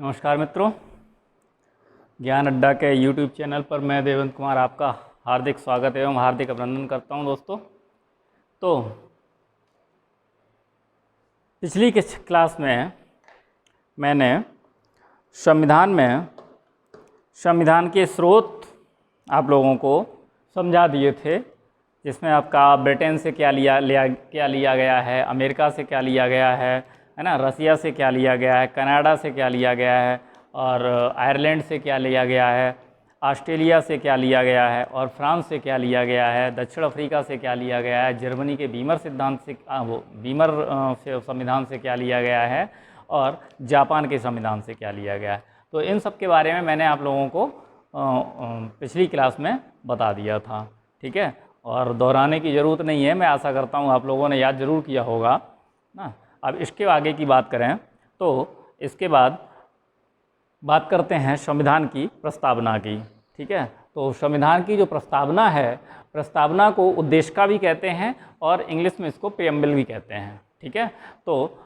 नमस्कार मित्रों, ज्ञान अड्डा के YouTube चैनल पर मैं देवेंद्र कुमार आपका हार्दिक स्वागत एवं हार्दिक अभिनंदन करता हूं। दोस्तों, तो पिछली क्लास में मैंने संविधान के स्रोत आप लोगों को समझा दिए थे, जिसमें आपका ब्रिटेन से क्या लिया गया है, अमेरिका से क्या लिया गया है ना, रसिया से क्या लिया गया है, कनाडा से क्या लिया गया है, और आयरलैंड से क्या लिया गया है, ऑस्ट्रेलिया से क्या लिया गया है, और फ्रांस से क्या लिया गया है, दक्षिण अफ्रीका से क्या लिया गया है, जर्मनी के बीमर सिद्धांत से से संविधान से क्या लिया गया है, और जापान के संविधान से क्या लिया गया है। तो इन सब के बारे में मैंने आप लोगों को पिछली क्लास में बता दिया था, ठीक है, और दोहराने की ज़रूरत नहीं है। मैं आशा करता हूँ आप लोगों ने याद ज़रूर किया होगा ना। अब इसके आगे की बात करें तो इसके बाद बात करते हैं संविधान की प्रस्तावना की, ठीक है। तो संविधान की जो प्रस्तावना है, प्रस्तावना को उद्देशिका भी कहते हैं और इंग्लिश में इसको प्रेम्बल भी कहते हैं, ठीक है। तो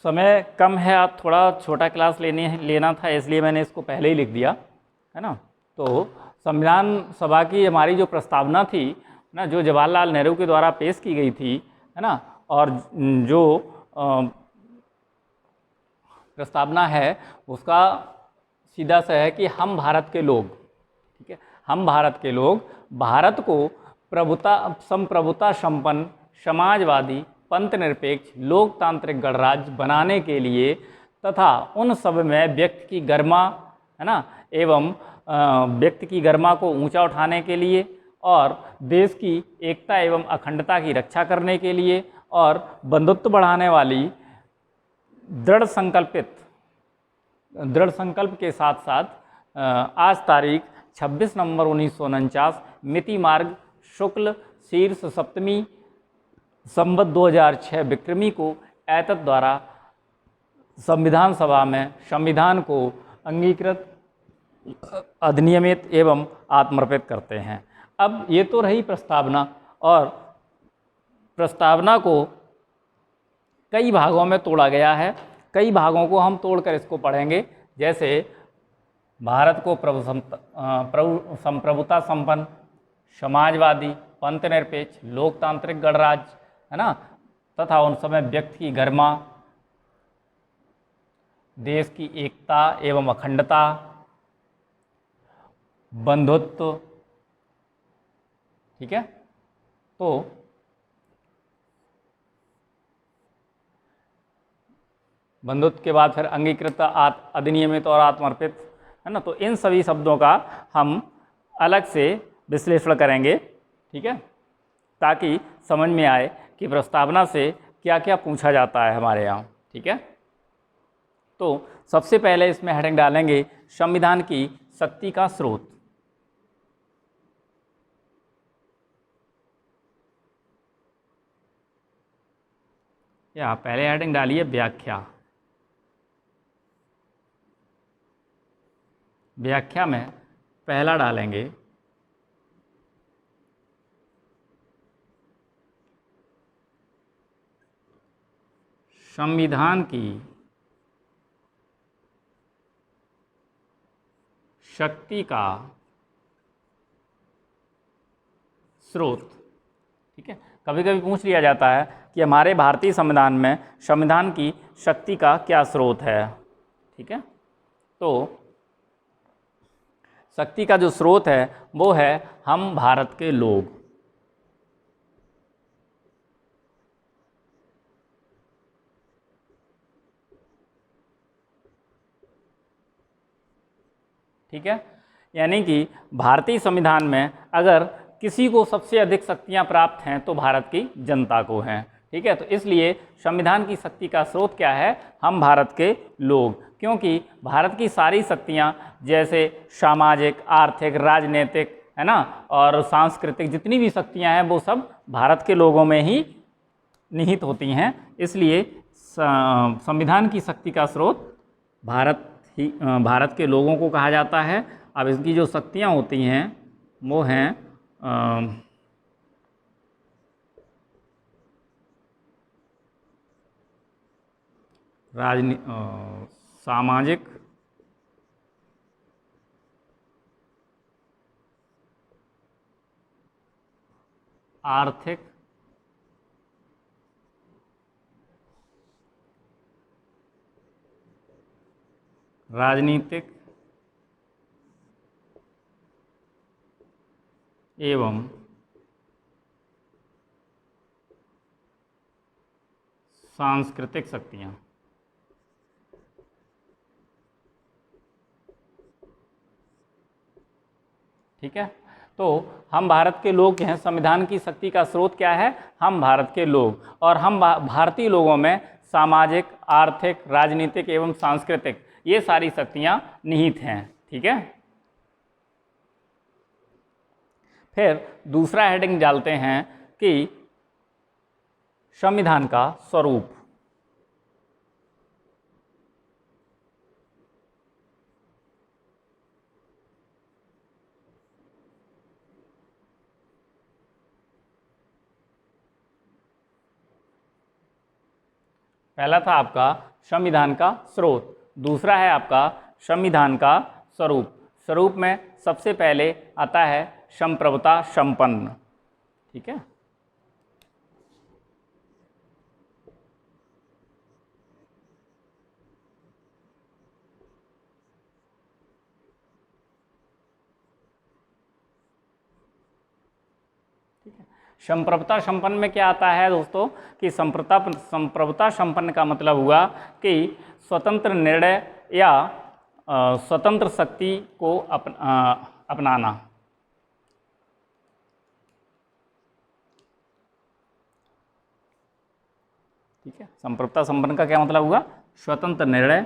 समय कम है, आप थोड़ा छोटा क्लास लेना था, इसलिए मैंने इसको पहले ही लिख दिया है ना। तो संविधान सभा की हमारी जो प्रस्तावना थी ना, जो जवाहरलाल नेहरू के द्वारा पेश की गई थी, है ना, और जो प्रस्तावना है उसका सीधा सा है कि हम भारत के लोग, ठीक है, हम भारत के लोग भारत को संप्रभुता संपन्न, समाजवादी, पंथ निरपेक्ष, लोकतांत्रिक गणराज्य बनाने के लिए तथा उन सब में व्यक्ति की गरिमा, है ना, एवं व्यक्ति की गरिमा को ऊंचा उठाने के लिए और देश की एकता एवं अखंडता की रक्षा करने के लिए और बंधुत्व बढ़ाने वाली दृढ़ संकल्प के साथ साथ आज तारीख 26 नवंबर 1949 मिति मार्ग शुक्ल शीर्ष सप्तमी संवत 2006 विक्रमी को एतद द्वारा संविधान सभा में संविधान को अंगीकृत, अधिनियमित एवं आत्मर्पित करते हैं। अब ये तो रही प्रस्तावना, और प्रस्तावना को कई भागों में तोड़ा गया है। कई भागों को हम तोड़कर इसको पढ़ेंगे, जैसे भारत को संप्रभुता संपन्न, समाजवादी, पंथ निरपेक्ष, लोकतांत्रिक गणराज्य, है ना, तथा उन समय व्यक्ति की गरिमा, देश की एकता एवं अखंडता, बंधुत्व, ठीक है। तो बंधुत्व के बाद फिर अंगीकृत, अधिनियमित और आत्मर्पित, है ना। तो इन सभी शब्दों का हम अलग से विश्लेषण करेंगे, ठीक है, ताकि समझ में आए कि प्रस्तावना से क्या क्या पूछा जाता है हमारे यहाँ, ठीक है। तो सबसे पहले इसमें हेडिंग डालेंगे संविधान की शक्ति का स्रोत। या पहले हेडिंग डालिए व्याख्या। व्याख्या में पहला डालेंगे संविधान की शक्ति का स्रोत, ठीक है। कभी कभी पूछ लिया जाता है कि हमारे भारतीय संविधान में संविधान की शक्ति का क्या स्रोत है, ठीक है। तो शक्ति का जो स्रोत है वो है हम भारत के लोग, ठीक है। यानी कि भारतीय संविधान में अगर किसी को सबसे अधिक शक्तियां प्राप्त हैं तो भारत की जनता को हैं, ठीक है। तो इसलिए संविधान की शक्ति का स्रोत क्या है, हम भारत के लोग, क्योंकि भारत की सारी शक्तियां जैसे सामाजिक, आर्थिक, राजनीतिक, है ना, और सांस्कृतिक जितनी भी शक्तियां हैं वो सब भारत के लोगों में ही निहित होती हैं। इसलिए संविधान की शक्ति का स्रोत भारत के लोगों को कहा जाता है। अब इसकी जो शक्तियाँ होती हैं वो हैं सामाजिक, आर्थिक, राजनीतिक एवं सांस्कृतिक शक्तियाँ। ठीक है, तो हम भारत के लोग हैं, संविधान की शक्ति का स्रोत क्या है? हम भारत के लोग, और हम भारतीय लोगों में सामाजिक, आर्थिक, राजनीतिक एवं सांस्कृतिक ये सारी शक्तियाँ निहित हैं। ठीक है, फिर दूसरा हेडिंग डालते हैं कि संविधान का स्वरूप। पहला था आपका संविधान का स्रोत, दूसरा है आपका संविधान का स्वरूप। स्वरूप में सबसे पहले आता है संप्रभुता संपन्न। ठीक है, संप्रभुता संपन्न में क्या आता है दोस्तों कि संप्रभुता संपन्न का मतलब हुआ कि स्वतंत्र निर्णय या स्वतंत्र शक्ति को अपनाना। ठीक है, संप्रभुता संपन्न का क्या मतलब हुआ? स्वतंत्र निर्णय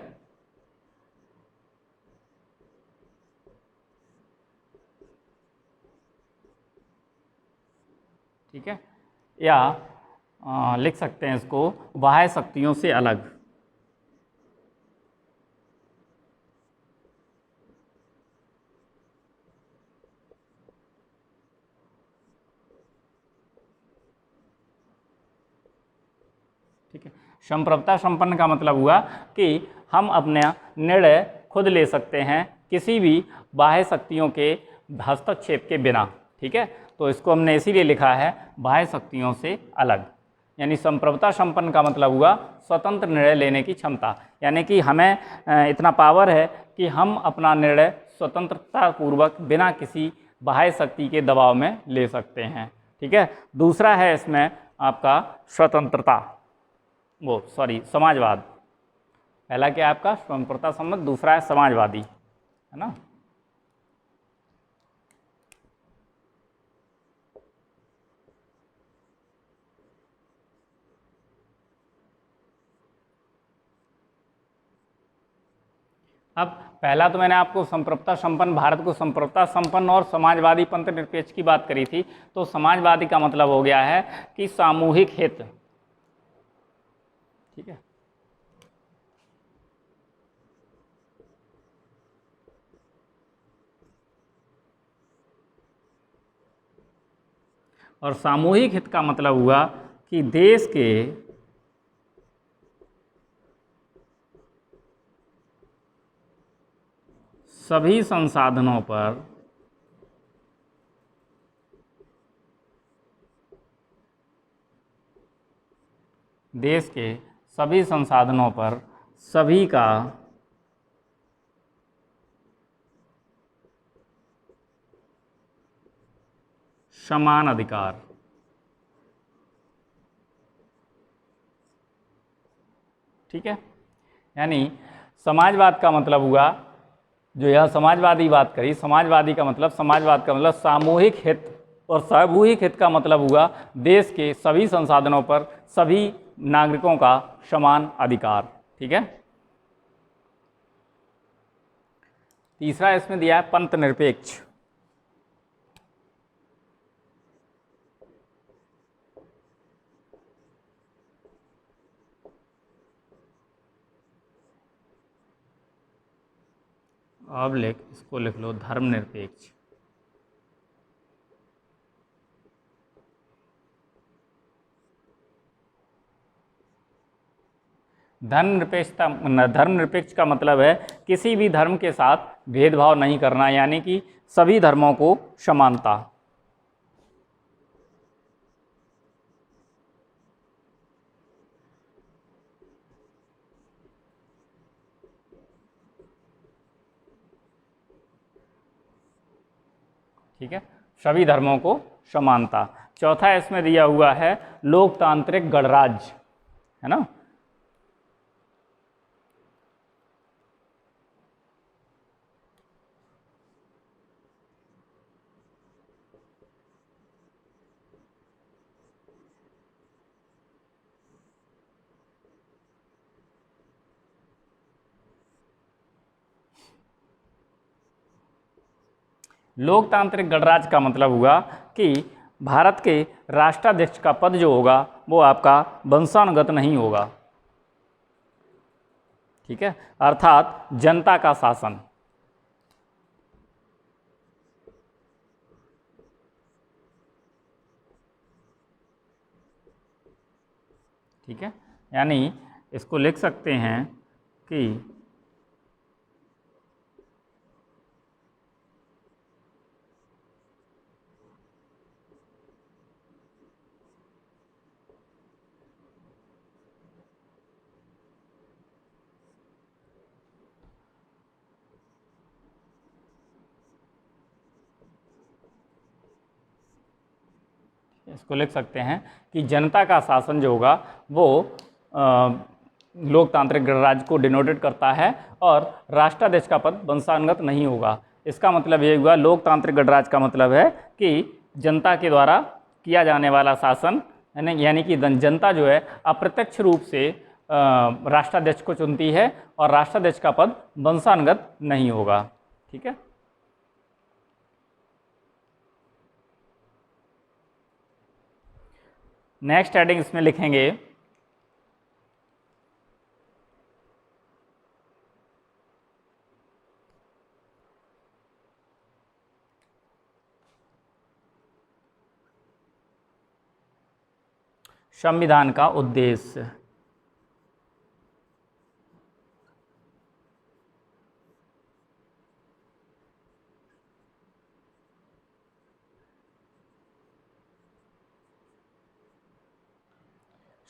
ठीक है, या लिख सकते हैं इसको बाह्य शक्तियों से अलग। ठीक है, संप्रभुता संपन्न का मतलब हुआ कि हम अपना निर्णय खुद ले सकते हैं किसी भी बाह्य शक्तियों के हस्तक्षेप के बिना। ठीक है, तो इसको हमने इसीलिए लिखा है बाह्य शक्तियों से अलग। यानी संप्रभुता संपन्न का मतलब हुआ स्वतंत्र निर्णय लेने की क्षमता, यानी कि हमें इतना पावर है कि हम अपना निर्णय स्वतंत्रता पूर्वक बिना किसी बाह्य शक्ति के दबाव में ले सकते हैं। ठीक है, दूसरा है इसमें आपका स्वतंत्रता, समाजवाद। पहला क्या है आपका संप्रभुता संपन्न, दूसरा है समाजवादी, है ना। अब पहला तो मैंने आपको संप्रभुता संपन्न, भारत को संप्रभुता संपन्न और समाजवादी पंथ निरपेक्ष की बात करी थी। तो समाजवादी का मतलब हो गया है कि सामूहिक हित। ठीक है, और सामूहिक हित का मतलब हुआ कि देश के सभी संसाधनों पर सभी का समान अधिकार। ठीक है, यानी समाजवाद का मतलब हुआ, जो यह समाजवादी बात करी, समाजवादी का मतलब, समाजवाद का मतलब सामूहिक हित, और सामूहिक हित का मतलब हुआ देश के सभी संसाधनों पर सभी नागरिकों का समान अधिकार। ठीक है, तीसरा इसमें दिया है पंथ निरपेक्ष। अब इसको लिख लो धर्मनिरपेक्ष। धर्मनिरपेक्षता, धर्मनिरपेक्ष का मतलब है किसी भी धर्म के साथ भेदभाव नहीं करना, यानी कि सभी धर्मों को समानता। ठीक है, सभी धर्मों को समानता। चौथा इसमें दिया हुआ है लोकतांत्रिक गणराज्य, है ना। लोकतांत्रिक गणराज्य का मतलब हुआ कि भारत के राष्ट्राध्यक्ष का पद जो होगा वो आपका वंशानुगत नहीं होगा। ठीक है, अर्थात जनता का शासन। ठीक है, यानी इसको लिख सकते हैं कि इसको लिख सकते हैं कि जनता का शासन जो होगा वो लोकतांत्रिक गणराज्य को डिनोटेड करता है और राष्ट्राध्यक्ष का पद वंशानुगत नहीं होगा। इसका मतलब ये हुआ, लोकतांत्रिक गणराज्य का मतलब है कि जनता के द्वारा किया जाने वाला शासन, यानी कि जनता जो है अप्रत्यक्ष रूप से राष्ट्राध्यक्ष को चुनती है और राष्ट्राध्यक्ष का पद वंशानुगत नहीं होगा। ठीक है, नेक्स्ट हेडिंग इसमें लिखेंगे संविधान का उद्देश्य।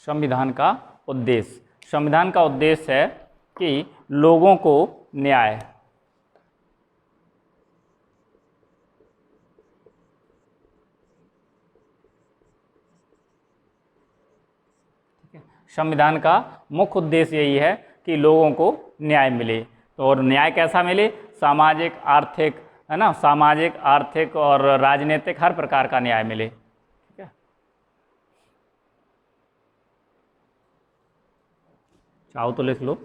संविधान का उद्देश्य, संविधान का उद्देश्य है कि लोगों को न्याय, संविधान का मुख्य उद्देश्य यही है कि लोगों को न्याय मिले। तो और न्याय कैसा मिले, सामाजिक, आर्थिक, है ना, सामाजिक, आर्थिक और राजनीतिक हर प्रकार का न्याय मिले। ठीक है, चाहो तो लिख लो।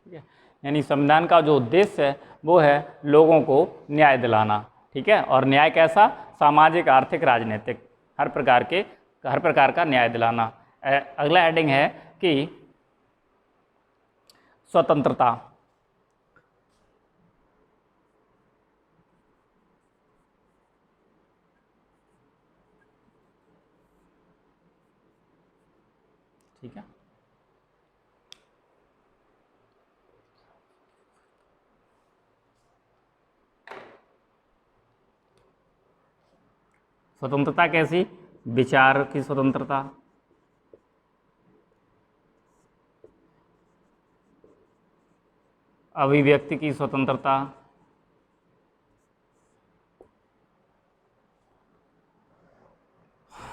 ठीक है, यानी संविधान का जो उद्देश्य है वो है लोगों को न्याय दिलाना। ठीक है, और न्याय कैसा, सामाजिक, आर्थिक, राजनीतिक हर प्रकार का न्याय दिलाना। अगला हेडिंग है कि स्वतंत्रता। ठीक है, स्वतंत्रता कैसी, विचार की स्वतंत्रता, अभिव्यक्ति की स्वतंत्रता,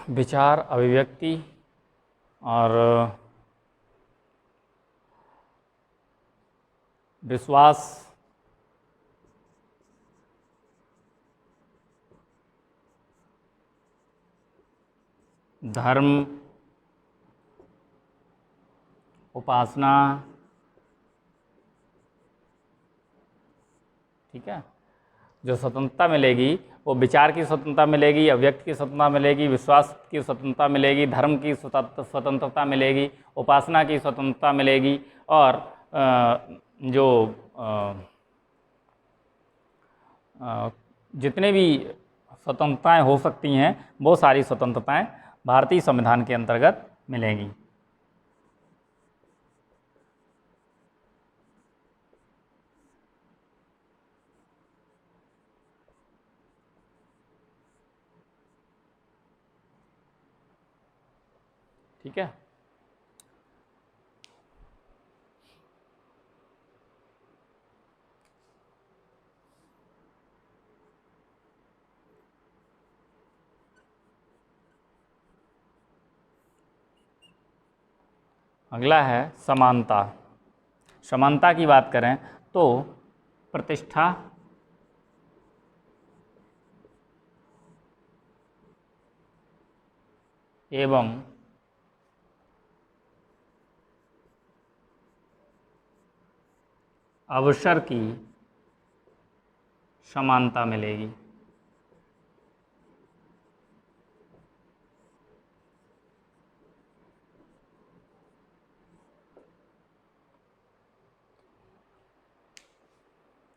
विचार, अभिव्यक्ति और विश्वास, धर्म, उपासना, ठीक है। जो स्वतंत्रता मिलेगी वो विचार की स्वतंत्रता मिलेगी, अभिव्यक्ति की स्वतंत्रता मिलेगी, विश्वास की स्वतंत्रता मिलेगी, धर्म की स्वतंत्रता मिलेगी, उपासना की स्वतंत्रता मिलेगी, और जो जितने भी स्वतंत्रताएं हो सकती हैं वो सारी स्वतंत्रताएं भारतीय संविधान के अंतर्गत मिलेंगी। ठीक है। अगला है समानता। समानता की बात करें तो प्रतिष्ठा एवं अवसर की समानता मिलेगी।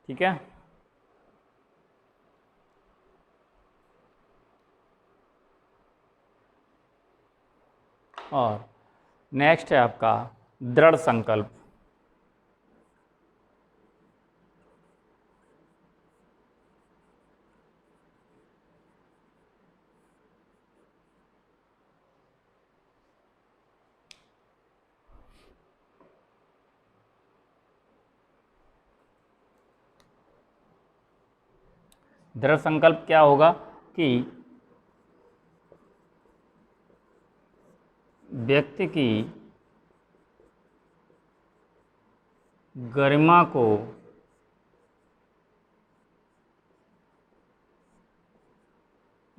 ठीक है। और नेक्स्ट है आपका दृढ़ संकल्प। दृढ़ संकल्प क्या होगा कि व्यक्ति की गरिमा को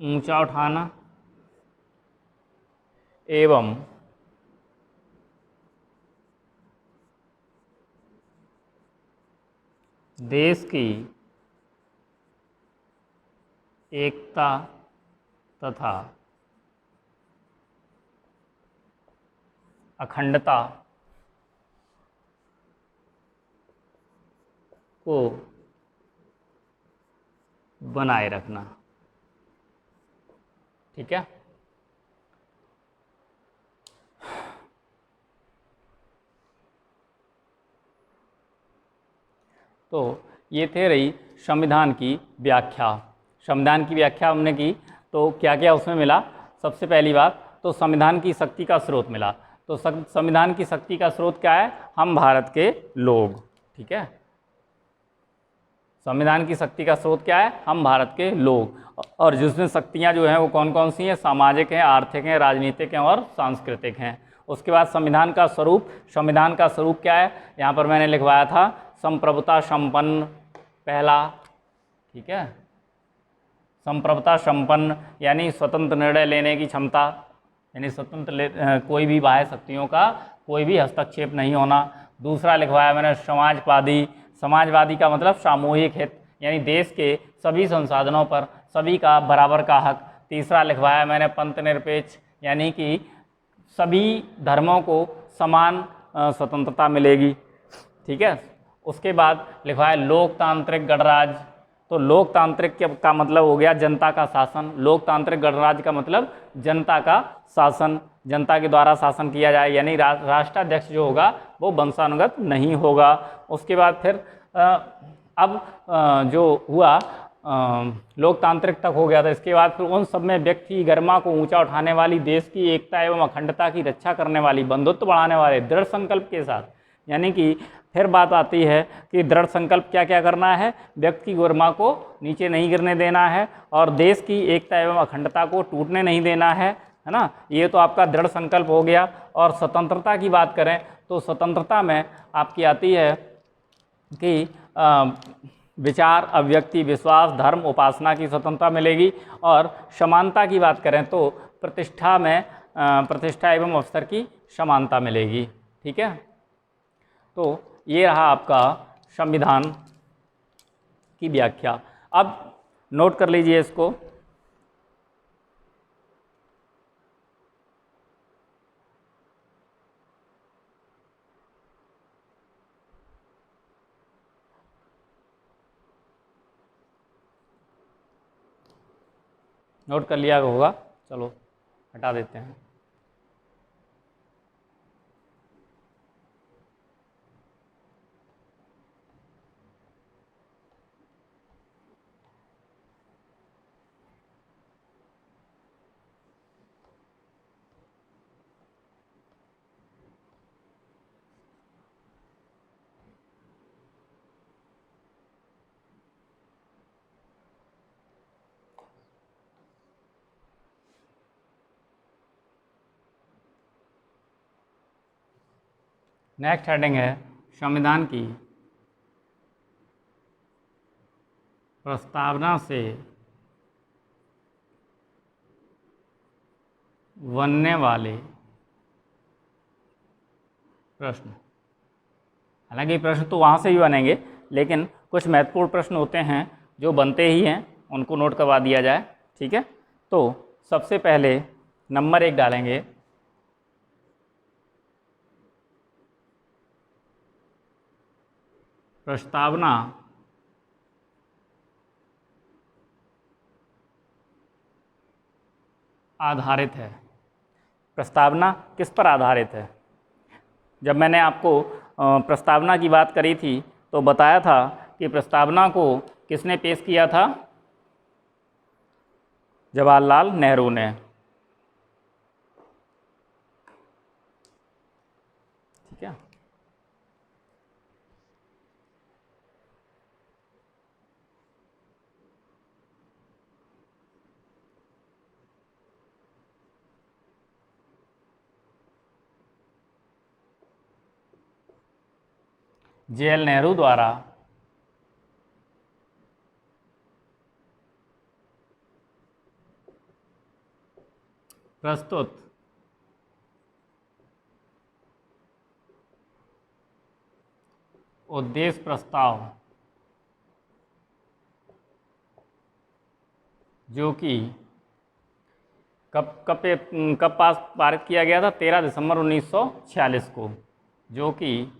ऊंचा उठाना एवं देश की एकता तथा अखंडता को बनाए रखना। ठीक है। तो ये थे रही संविधान की व्याख्या। संविधान की व्याख्या हमने की तो क्या क्या उसमें मिला। सबसे पहली बात तो संविधान की शक्ति का स्रोत मिला। तो संविधान की शक्ति का स्रोत क्या है? हम भारत के लोग। ठीक है। संविधान की शक्ति का स्रोत क्या है? हम भारत के लोग। और जिसमें शक्तियाँ जो हैं वो कौन कौन सी हैं? सामाजिक हैं, आर्थिक हैं, राजनीतिक हैं और सांस्कृतिक हैं। उसके बाद संविधान का स्वरूप। संविधान का स्वरूप क्या है? यहाँ पर मैंने लिखवाया था संप्रभुता संपन्न पहला। ठीक है। संप्रभुता संपन्न यानी स्वतंत्र निर्णय लेने की क्षमता, यानी स्वतंत्र कोई भी बाह्य शक्तियों का कोई भी हस्तक्षेप नहीं होना। दूसरा लिखवाया मैंने समाजवादी। समाजवादी का मतलब सामूहिक हित, यानी देश के सभी संसाधनों पर सभी का बराबर का हक। तीसरा लिखवाया मैंने पंथ निरपेक्ष, यानी कि सभी धर्मों को समान स्वतंत्रता मिलेगी। ठीक है। उसके बाद लिखवाया लोकतांत्रिक गणराज्य। तो लोकतांत्रिक का मतलब हो गया जनता का शासन। लोकतांत्रिक गणराज्य का मतलब जनता का शासन, जनता के द्वारा शासन किया जाए, यानी राष्ट्राध्यक्ष जो होगा वो वंशानुगत नहीं होगा। उसके बाद फिर अब जो हुआ लोकतांत्रिक तक हो गया था। इसके बाद फिर उन सब में व्यक्ति की गरिमा को ऊंचा उठाने वाली, देश की एकता एवं अखंडता की रक्षा करने वाली, बंधुत्व बढ़ाने वाले दृढ़ संकल्प के साथ, यानी कि फिर बात आती है कि दृढ़ संकल्प क्या क्या करना है? व्यक्ति की गरिमा को नीचे नहीं गिरने देना है और देश की एकता एवं अखंडता को टूटने नहीं देना है ना। ये तो आपका दृढ़ संकल्प हो गया। और स्वतंत्रता की बात करें तो स्वतंत्रता में आपकी आती है कि विचार, अभिव्यक्ति, विश्वास, धर्म, उपासना की स्वतंत्रता मिलेगी। और समानता की बात करें तो प्रतिष्ठा में प्रतिष्ठा एवं अवसर की समानता मिलेगी। ठीक है। तो ये रहा आपका संविधान की व्याख्या। अब नोट कर लीजिए इसको। नोट कर लिया होगा, चलो हटा देते हैं। नेक्स्ट हेडिंग है संविधान की प्रस्तावना से बनने वाले प्रश्न। हालांकि प्रश्न तो वहाँ से ही बनेंगे, लेकिन कुछ महत्वपूर्ण प्रश्न होते हैं जो बनते ही हैं, उनको नोट करवा दिया जाए। ठीक है, तो सबसे पहले नंबर 1 डालेंगे, प्रस्तावना आधारित है। प्रस्तावना किस पर आधारित है? जब मैंने आपको प्रस्तावना की बात करी थी तो बताया था कि प्रस्तावना को किसने पेश किया था? जवाहरलाल नेहरू ने। ठीक है, JL नेहरू द्वारा प्रस्तुत उद्देश्य प्रस्ताव, जो कि कब पारित किया गया था? 13 दिसंबर 1946 को, जो कि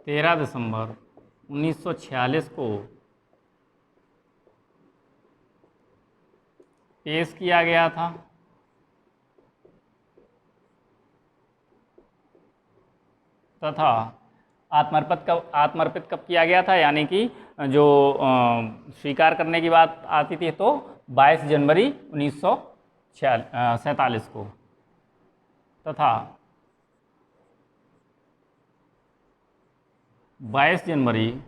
13 दिसंबर 1946 को पेश किया गया था। तथा आत्मर्पित कब किया गया था? यानी कि जो स्वीकार करने की बात आती थी तो 22 जनवरी 1947 को, तथा 22 जनवरी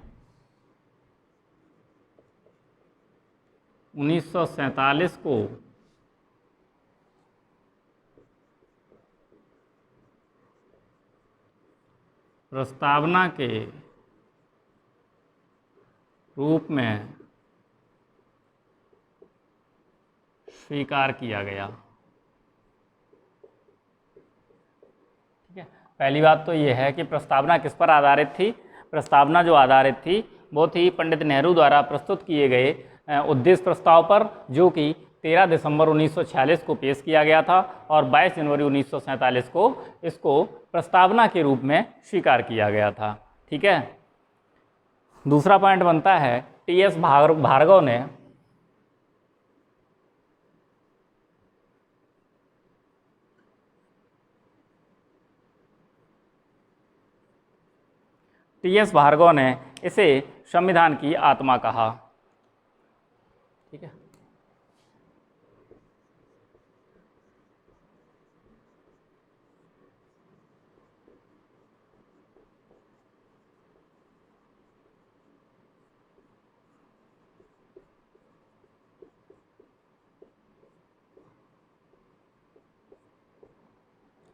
1947 को प्रस्तावना के रूप में स्वीकार किया गया। ठीक है, पहली बात तो यह है कि प्रस्तावना किस पर आधारित थी? प्रस्तावना जो आधारित थी वो थी पंडित नेहरू द्वारा प्रस्तुत किए गए उद्देश्य प्रस्ताव पर, जो कि 13 दिसंबर 1946 को पेश किया गया था और 22 जनवरी 1947 को इसको प्रस्तावना के रूप में स्वीकार किया गया था। ठीक है, दूसरा पॉइंट बनता है TS भार्गव ने इसे संविधान की आत्मा कहा। ठीक है,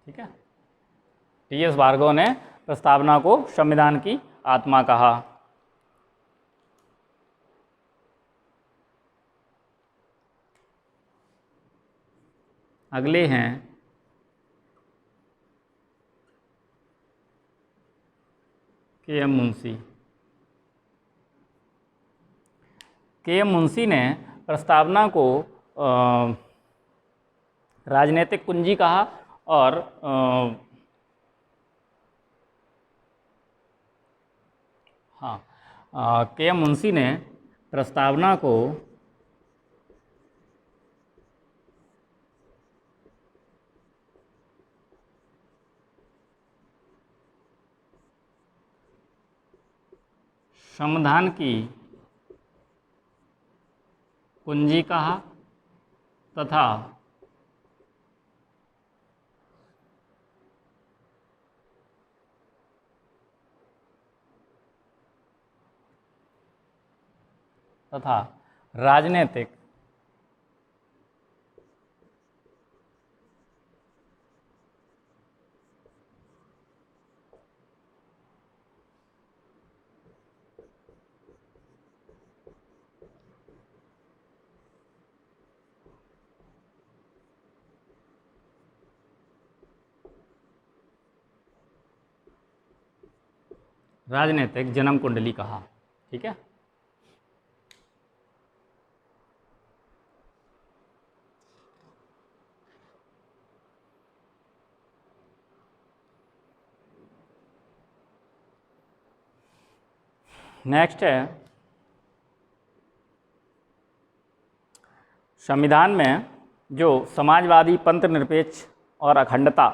ठीक है, TS भार्गव ने प्रस्तावना को संविधान की आत्मा कहा। अगले हैं के एम मुंशी। के एम मुंशी ने प्रस्तावना को राजनीतिक कुंजी कहा और के एम मुंशी ने प्रस्तावना को समाधान की कुंजी कहा तथा राजनीतिक राजनीतिक जन्म कुंडली कहा। ठीक है। नेक्स्ट है संविधान में जो समाजवादी, पंथ निरपेक्ष और अखंडता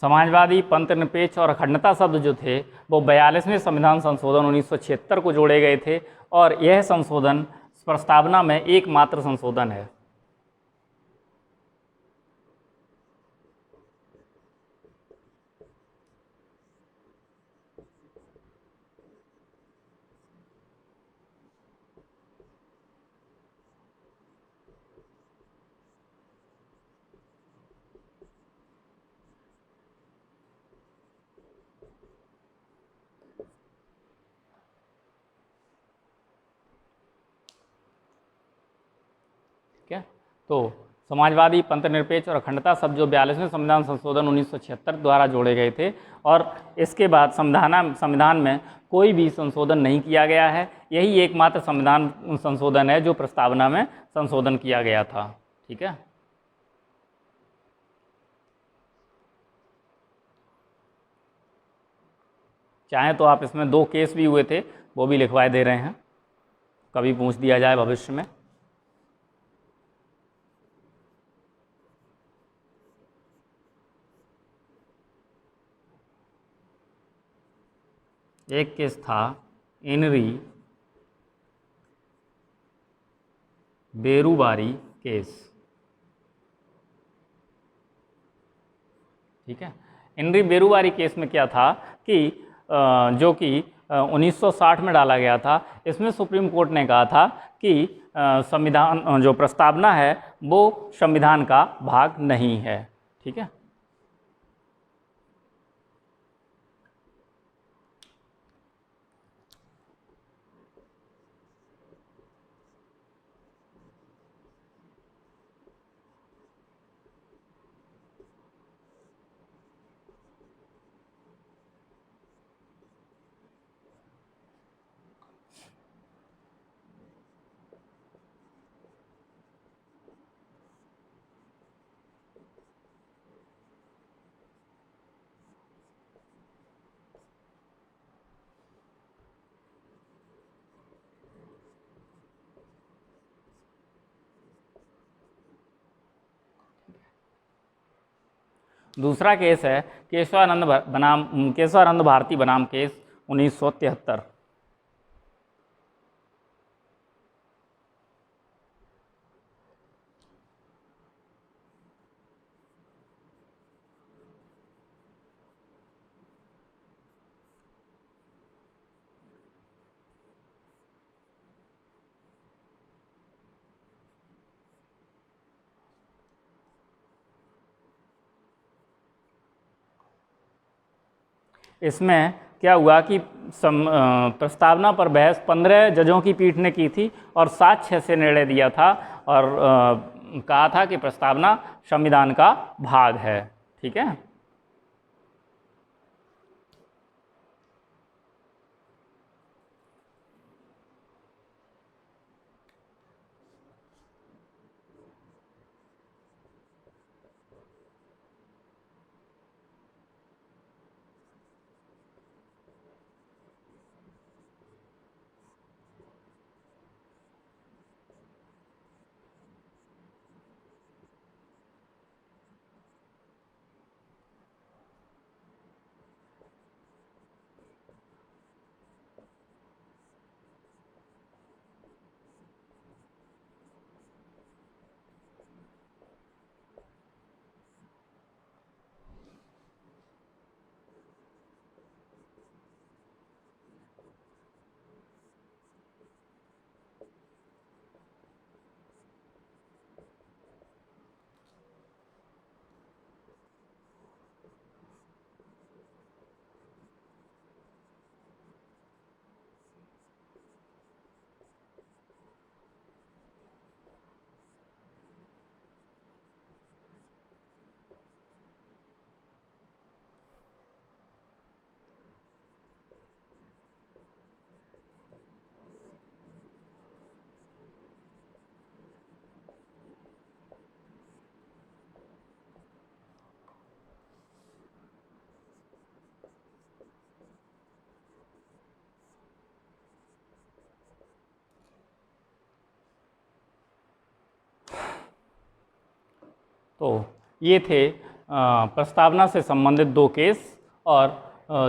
समाजवादी, पंथ निरपेक्ष और अखंडता शब्द जो थे वो 42वें संविधान संशोधन 1976 को जोड़े गए थे और यह संशोधन प्रस्तावना में एकमात्र संशोधन है। क्या तो समाजवादी, पंथ निरपेक्ष और अखंडता शब्द जो 42वें संविधान संशोधन 1976 द्वारा जोड़े गए थे और इसके बाद संविधान में कोई भी संशोधन नहीं किया गया है। यही एकमात्र संविधान संशोधन है जो प्रस्तावना में संशोधन किया गया था। ठीक है। चाहे तो आप इसमें 2 केस भी हुए थे, वो भी लिखवाए दे रहे हैं, कभी पूछ दिया जाए भविष्य में। एक केस था इनरी बेरुवारी केस। ठीक है। इनरी बेरुवारी केस में क्या था कि जो कि 1960 में डाला गया था, इसमें सुप्रीम कोर्ट ने कहा था कि संविधान जो प्रस्तावना है वो संविधान का भाग नहीं है। ठीक है। दूसरा केस है केशवानंद भारती बनाम केस 1973। इसमें क्या हुआ कि प्रस्तावना पर बहस 15 जजों की पीठ ने की थी और 7-6 से निर्णय दिया था और कहा था कि प्रस्तावना संविधान का भाग है। ठीक है। तो ये थे प्रस्तावना से संबंधित 2 केस और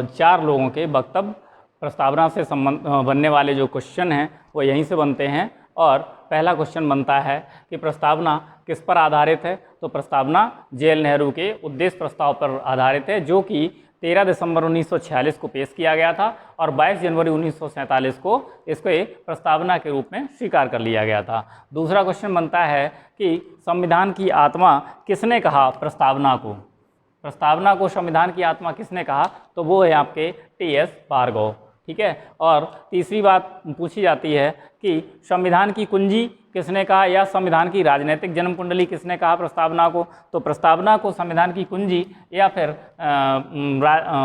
4 लोगों के वक्तव्य। प्रस्तावना से बनने वाले जो क्वेश्चन हैं वो यहीं से बनते हैं। और पहला क्वेश्चन बनता है कि प्रस्तावना किस पर आधारित है। तो प्रस्तावना जे.एल. नेहरू के उद्देश्य प्रस्ताव पर आधारित है, जो कि 13 दिसंबर 1946 को पेश किया गया था और 22 जनवरी 1947 को इसको एक प्रस्तावना के रूप में स्वीकार कर लिया गया था। दूसरा क्वेश्चन बनता है कि संविधान की आत्मा किसने कहा प्रस्तावना को। प्रस्तावना को संविधान की आत्मा किसने कहा, तो वो है आपके टी.एस. भार्गव। ठीक है। और तीसरी बात पूछी जाती है कि संविधान की कुंजी किसने कहा या संविधान की राजनीतिक जन्म कुंडली किसने कहा प्रस्तावना को। तो प्रस्तावना को संविधान की कुंजी या फिर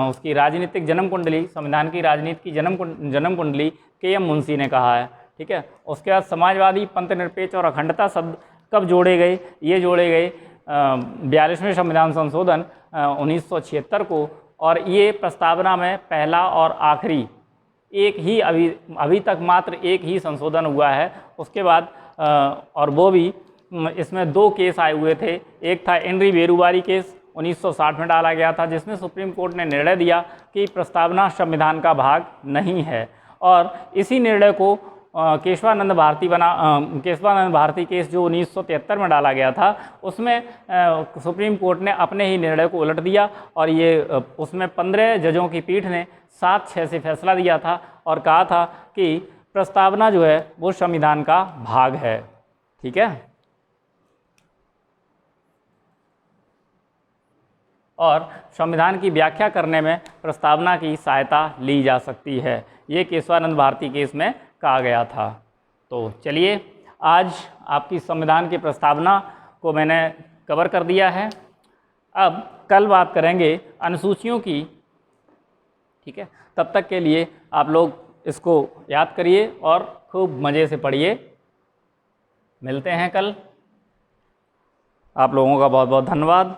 उसकी राजनीतिक जन्म कुंडली, संविधान की राजनीति की जन्म कुंडली के.एम. मुंशी ने कहा है। ठीक है। उसके बाद समाजवादी, पंथनिरपेक्ष और अखंडता शब्द कब जोड़े गए। ये जोड़े गए 42वें संविधान संशोधन 1976 को। और ये प्रस्तावना में पहला और आखिरी एक ही अभी तक मात्र एक ही संशोधन हुआ है। उसके बाद और वो भी इसमें 2 केस आए हुए थे। एक था एनरी बेरुवारी केस 1960 में डाला गया था, जिसमें सुप्रीम कोर्ट ने निर्णय दिया कि प्रस्तावना संविधान का भाग नहीं है। और इसी निर्णय को केशवानंद भारती केस जो 1973 में डाला गया था, उसमें सुप्रीम कोर्ट ने अपने ही निर्णय को उलट दिया और ये उसमें 15 जजों की पीठ ने 7-6 से फैसला दिया था और कहा था कि प्रस्तावना जो है वो संविधान का भाग है। ठीक है। और संविधान की व्याख्या करने में प्रस्तावना की सहायता ली जा सकती है, ये केशवानंद भारती केस में कहा गया था। तो चलिए, आज आपकी संविधान की प्रस्तावना को मैंने कवर कर दिया है। अब कल बात करेंगे अनुसूचियों की। ठीक है। तब तक के लिए आप लोग इसको याद करिए और खूब मज़े से पढ़िए। मिलते हैं कल। आप लोगों का बहुत बहुत धन्यवाद।